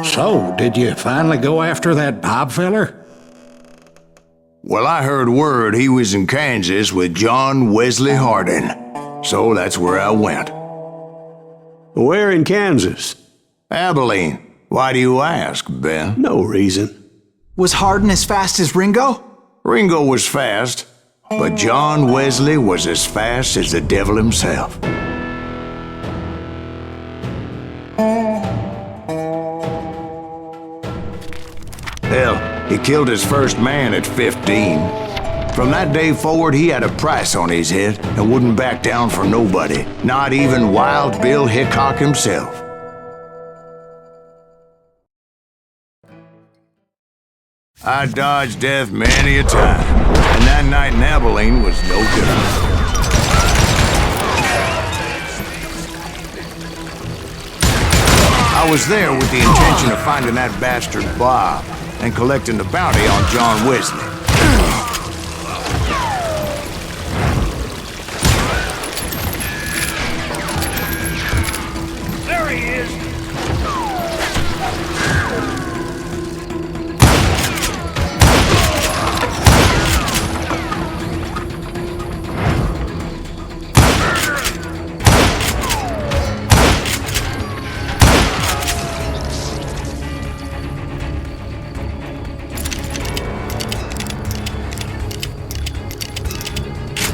So, did you finally go after that Bob feller? Well, I heard word he was in Kansas with John Wesley Hardin. So that's where I went. Where in Kansas? Abilene. Why do you ask, Ben? No reason. Was Hardin as fast as Ringo? Ringo was fast, but John Wesley was as fast as the devil himself. Hell, he killed his first man at 15. From that day forward, he had a price on his head and wouldn't back down for nobody, not even Wild Bill Hickok himself. I dodged death many a time, and that night in Abilene was no different. I was there with the intention of finding that bastard Bob and collecting the bounty on John Wesley. There he is!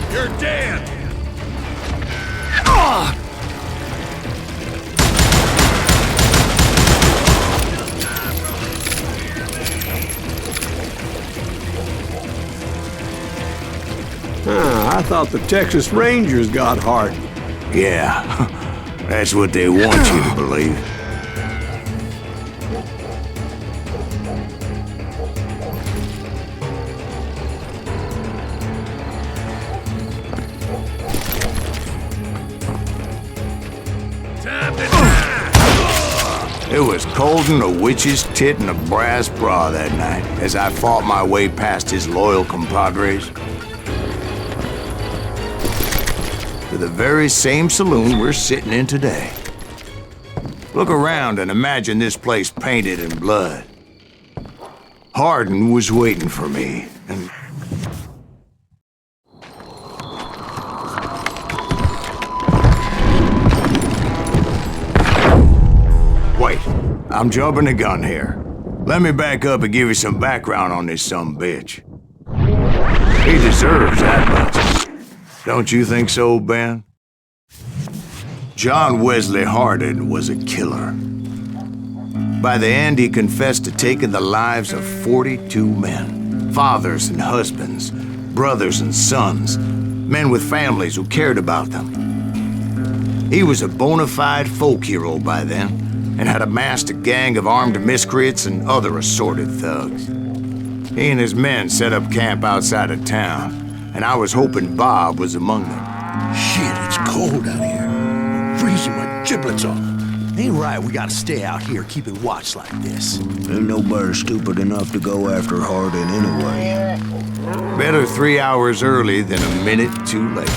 You're dead! I thought the Texas Rangers got Hardin. Yeah, that's what they want you to believe. It was cold in a witch's tit and a brass bra that night as I fought my way past his loyal compadres to the very same saloon we're sitting in today. Look around and imagine this place painted in blood. Hardin was waiting for me, and wait, I'm jumping the gun here. Let me back up and give you some background on this sumbitch. He deserves that much. Don't you think so, Ben? John Wesley Hardin was a killer. By the end, he confessed to taking the lives of 42 men. Fathers and husbands, brothers and sons, men with families who cared about them. He was a bona fide folk hero by then, and had amassed a gang of armed miscreants and other assorted thugs. He and his men set up camp outside of town, and I was hoping Bob was among them. Shit, it's cold out here. Freezing my giblets off. Ain't right we gotta stay out here keeping watch like this. Ain't nobody stupid enough to go after Hardin anyway. Better 3 hours early than a minute too late.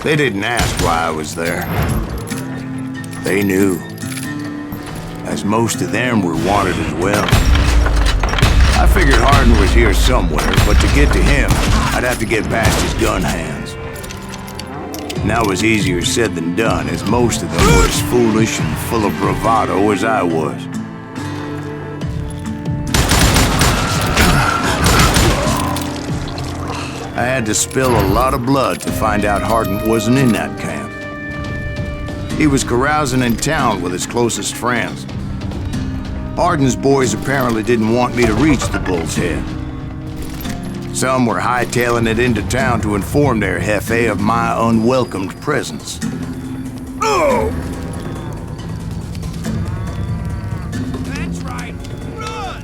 They didn't ask why I was there. They knew. As most of them were wanted as well. I figured Hardin was here somewhere, but to get to him, I'd have to get past his gun hands. And that was easier said than done, as most of them were as foolish and full of bravado as I was. I had to spill a lot of blood to find out Hardin wasn't in that camp. He was carousing in town with his closest friends. Hardin's boys apparently didn't want me to reach the Bull's Head. Some were hightailing it into town to inform their jefe of my unwelcomed presence. Oh! That's right! Run!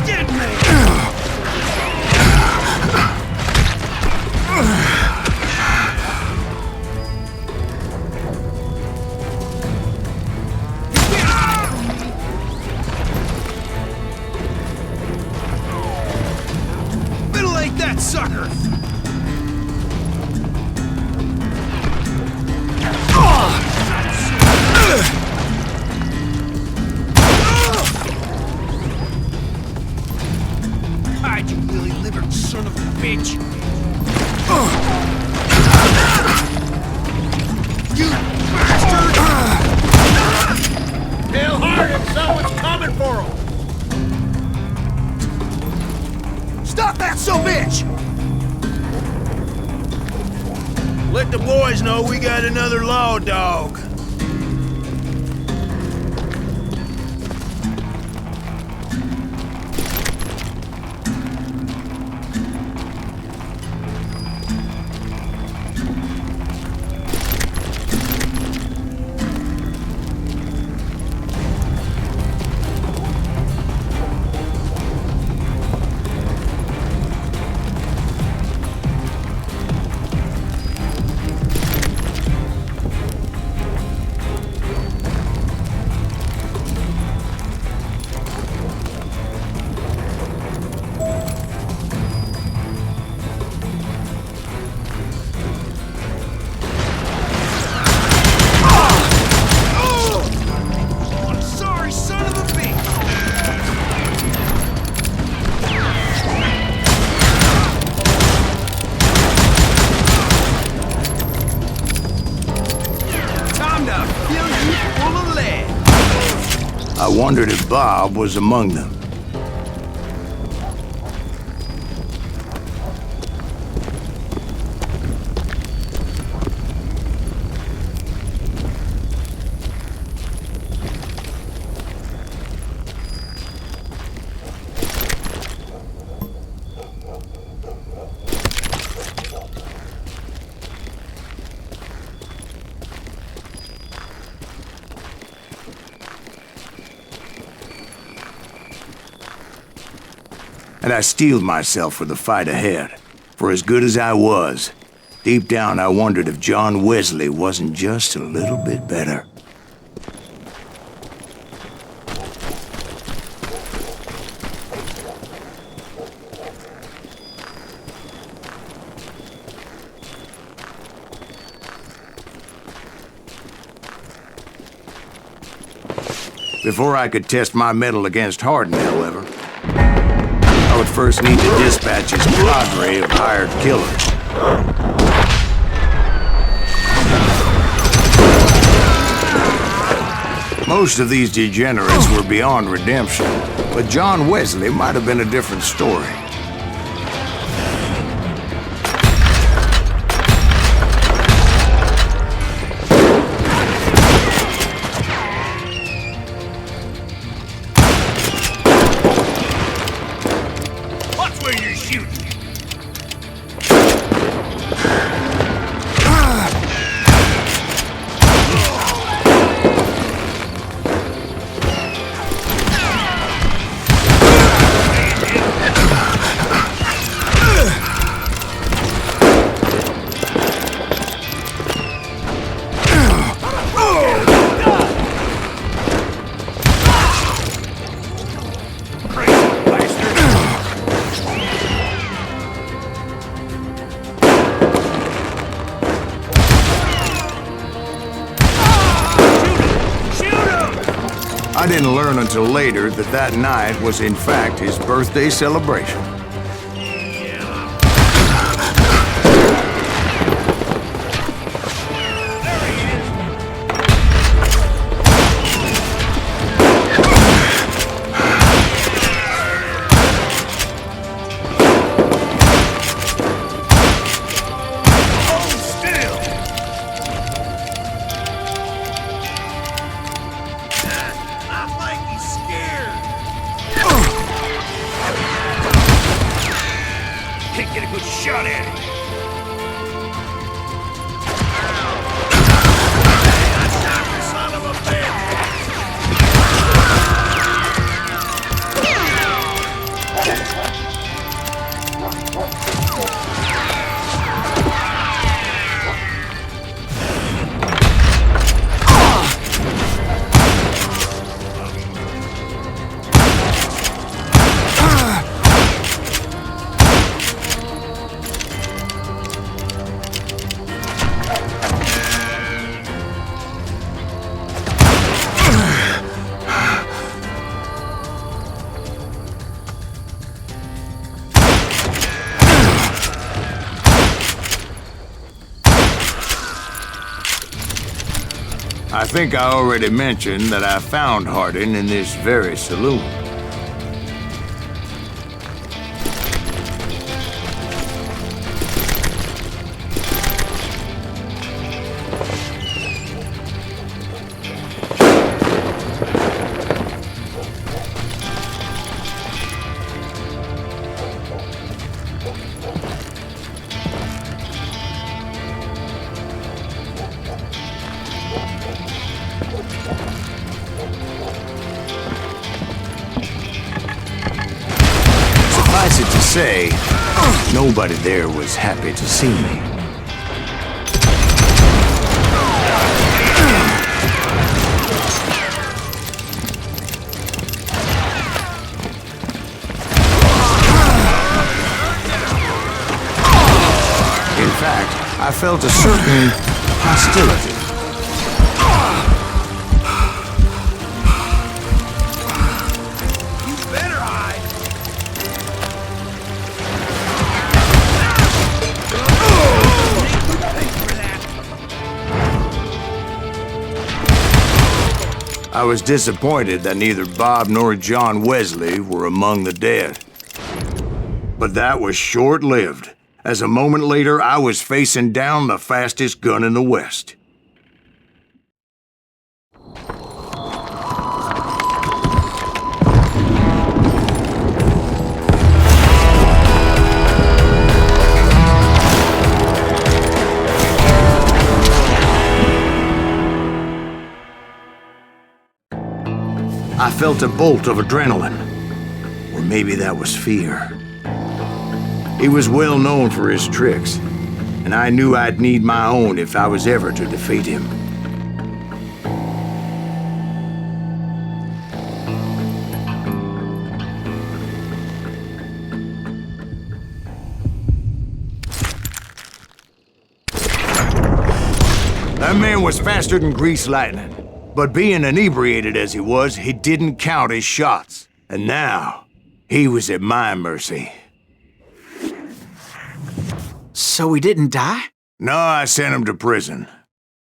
Get me! got another law dog. I wondered if Bob was among them. And I steeled myself for the fight ahead. For as good as I was, deep down I wondered if John Wesley wasn't just a little bit better. Before I could test my mettle against Hardin, however, I would first need to dispatch his cadre of hired killers. Most of these degenerates were beyond redemption, but John Wesley might have been a different story. I didn't learn until later that that night was in fact his birthday celebration. Can't get a good shot at it. Son of a I think I already mentioned that I found Hardin in this very saloon. say, nobody there was happy to see me. In fact, I felt a certain hostility. I was disappointed that neither Bob nor John Wesley were among the dead. But that was short-lived, as a moment later I was facing down the fastest gun in the West. I felt a bolt of adrenaline, or maybe that was fear. He was well known for his tricks, and I knew I'd need my own if I was ever to defeat him. That man was faster than greased lightning. But being inebriated as he was, he didn't count his shots. And now, he was at my mercy. So he didn't die? No, I sent him to prison.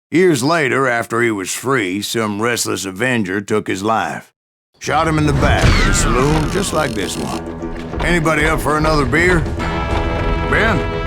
Years later, after he was free, some restless avenger took his life. Shot him in the back in a saloon just like this one. Anybody up for another beer? Ben?